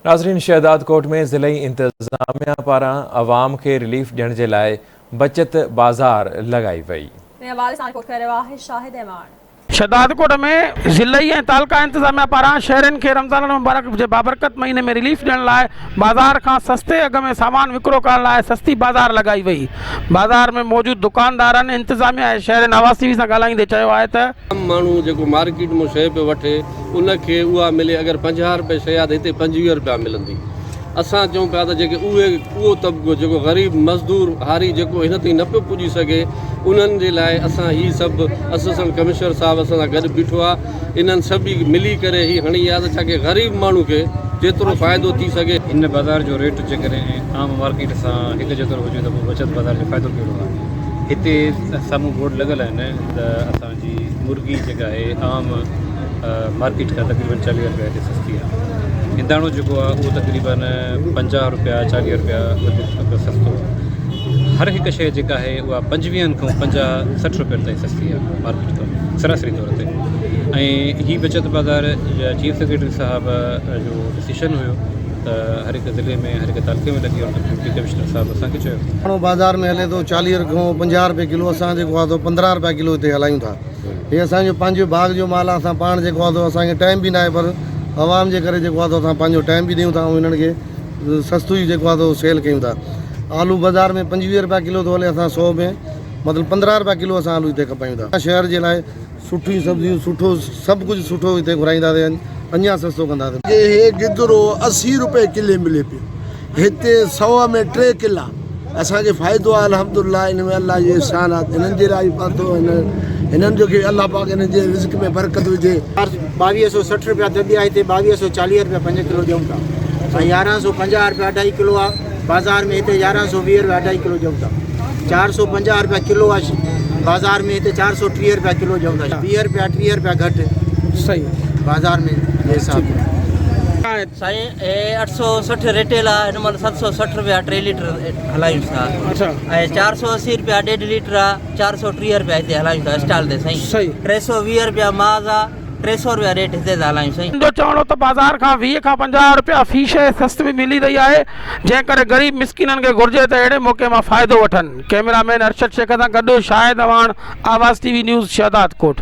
नाज़रीन, शहदाद कोट में ज़िले इंतज़ामिया पारां अवाम के रिलीफ ॾियण जे लाइ बचत बाज़ार लगाई वई। शहदादकोट में ज़िले ऐं तालुका इंतज़ामिया पारां शहरनि खे रमज़ान मुबारक जे बाबरकत महीने में रिलीफ ॾियण लाइ बाज़ार खां सस्ते अघ में सामान विकिरो करण लाइ सस्ती बाज़ार लगाई वई। बाज़ार में मौजूद दुकानदारनि इंतज़ामिया ऐं शहर नवाज़ टीवी सां ॻाल्हाईंदे चयो आहे त माण्हू जेको मार्केट में शइ पियो वठे उनखे उहा मिले, अगरि 50 रुपए शइ आहे त हिते 25 रुपया मिलंदी। असां चऊं पिया त जेके उहो तबिको जेको ग़रीब मज़दूर हारी जेको हिन ताईं न पियो पुॼी सघे उन्हनि जे लाइ असां हीअ सभु असिस्टेंट कमिश्नर साहिबु असां सां गॾु बीठो आहे। इन्हनि सभी मिली करे ही हणी आहे त छाके ग़रीब माण्हू खे जेतिरो फ़ाइदो थी सघे। इन बाज़ार जो रेट जे करे आम मार्केट सां हिकु जेतिरो हुजे त पोइ बचत बाज़ार जो फ़ाइदो कहिड़ो आहे। हिते साम्हूं बोर्ड लॻल आहिनि त असांजी मुर्गी जेका आहे आम मार्केट खां तक़रीबन 40 रुपया हिते सस्ती आहे। हिंदाणो जेको आहे उहो तक़रीबन 50 रुपया 40 रुपया वधीक सस्तो आहे। हर हिकु शइ जेका आहे उहा 25 खां 50-60 रुपयनि ताईं सस्ती आहे मार्केट खां सरासरी तौर ते। ऐं हीअ बचत बाज़ार चीफ सेक्रेटरी साहिबु जो डिसीशन हुयो त हर हिकु ज़िले में हर हिकु तालुके में लॻी और डिप्टी कमिश्नर साहिबु असांखे चयो माण्हू बाज़ार में हले थो 40 खां 50 रुपए किलो, असां जेको आहे 15 रुपया किलो हिते हलायूं था। हीअ असांजो पंहिंजो बाग जो माल आहे, असां पाण जेको आहे असांखे टाइम बि न आहे, पर आवाम जे करे जेको आहे असां पंहिंजो टाइम बि ॾियूं था ऐं हिननि खे सस्तो ई जेको आहे सेल कयूं था। आलू बाज़ार में 25 रुपया किलो थो हले, असां 100 में मतिलबु 15 रुपया किलो असां आलू हिते खपायूं था। शहर जे लाइ सुठी सब्जियूं सुठो सभु कुझु सुठो हिते घुराईंदा अञा सस्तो कंदा। हे गिदरो 80 रुपए किले मिले पियो, हिते 100 में 3 किला। असांखे फ़ाइदो आहे अल्हम्दुलिल्लाह, इन में अल्लाह जो एहसान आहे। हिननि जे लाइ पातो हिननि जो अल्लाह पाक हिननि जे रिज़्क़ में बरकत विझे। 2260 रुपया दॿी आहे, हिते 2240 रुपया 5 किलो ॾियूं था ऐं 1150 रुपया 2.5 किलो आहे। बाज़ार में हिते 1120 रुपया 2.5 किलो ॾियूं था। 450 रुपया किलो आहे बाज़ार में, हिते 430 रुपया किलो ॾियूं था। 20 रुपया 30 रुपया घटि सही बाज़ार में हिसाब साईं। 860 रिटेल आहे, हिन महिल 760 रुपया 3 लीटर हलायूं था। ऐं 480 रुपया 1.5 लीटर आहे, 430 रुपया हिते हलायूं था स्टॉल ते साईं। 320 रुपया माज़ आहे, 300 रुपया रेट हिते था हलायूं साईं। जो चवणो त बाज़ार खां 20 खां 50 रुपया फी शइ सस्ती में मिली रही आहे, जंहिं करे ग़रीब मिसकिननि खे घुर्जे त अहिड़े मौक़े मां फ़ाइदो वठनि। कैमरामैन अरशद शेख सां गॾु शाहिद अवान, आवाज़ टीवी न्यूज़, शहदाद कोट।